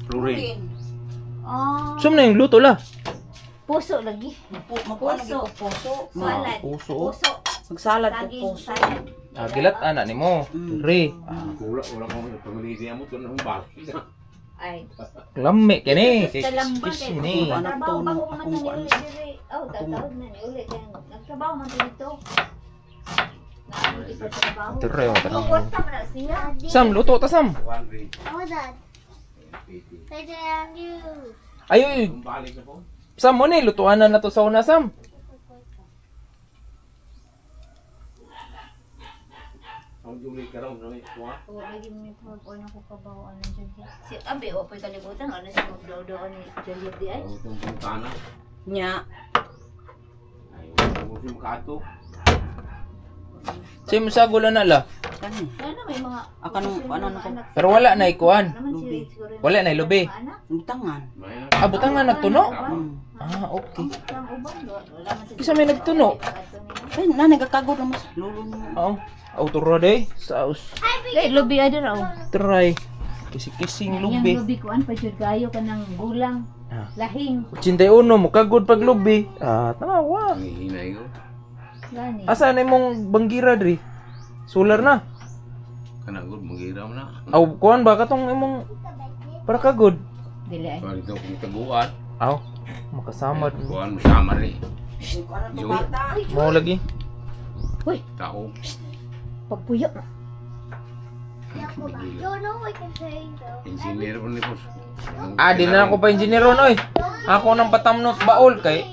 Plurin. Ah, Sum na yung luto la. puso lagi. Puso. Puso. Salad. Puso. Magsalad ko Saging, puso. salad. Gilat ana nimo. Re. Wala ko pamilya mo to nang bal. Ay. Lami kini. Gusto lang ba Kiss kay ni. trabaho ba ko man Akong ni kuan. ulit dire. Oh, tatawag na ni ulit kay nagtrabaho man dito. Nagtrabaho. Dire o tanong. Kwarta man na siya. Sam, luto ta Sam. One ring. Oh, Dad. Pwede lang you. Ayoy, Balik na po. Sam mo ni lutuan na to sa una Sam. Ang juli ka raw ng kuha. Oo, lagi mo ko na ko kabaw ano dyan. Si Abe o pay kalibutan ano si do ni Juliet di ay. Ang itong puntana. Nya. Ay, musim kato. Sim sa gula na la. Kani. Ano may mga Akanong ano ko. Pero wala na ikuan. naman si Lubi. siguro. Wala na lubi. Butangan. May Abutang nga nagtuno. Hmm. Ah, okay. Ang uban do wala man si. Kisa may nagtuno. Ay, na nagakagod na mas lulo mo. Oo. Auto day. Saus. Dai lubi ada raw. Try. Kisi-kising Yang lubi. lubi kuan pa jud gayo kanang gulang. Ah. Lahing 81 mo kagod pag lubi. Ah, tanawa. hinay ko. gani. Asa na imong banggira diri? Solar na. Kanagod mangiram na. Aw, kuan ba katong imong para kagod? Dili ay. Balik daw kung taguan. Aw, makasama. Kuhan sama rin. Ano to Yung bata? Mo lagi. Hoy, tao. pagpuyo na. Don't know what I can say though. Engineer po ni po. Ah, di na ako pa engineer oy. Ako nang patamnos baol kay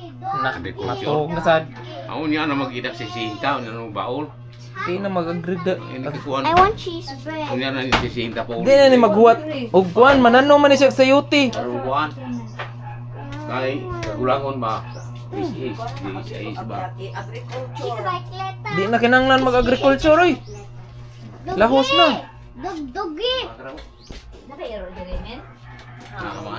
matog na sad. Ako niya na mag-idak si Sinta. Ano nang baol. Di na mag-agree. Ini kikuhan. I want cheese bread. Ako niya na si Sinta po. Di na ni maghuwat. Og kuan manano man ni siya sa yuti. Karong kuhan. Kay kagulangon ba? Is ba? Cheese like letter. Di na kinanglan mag-agriculture oy. Lahos na. Dog doggy. Nakairo diri men. Nakama.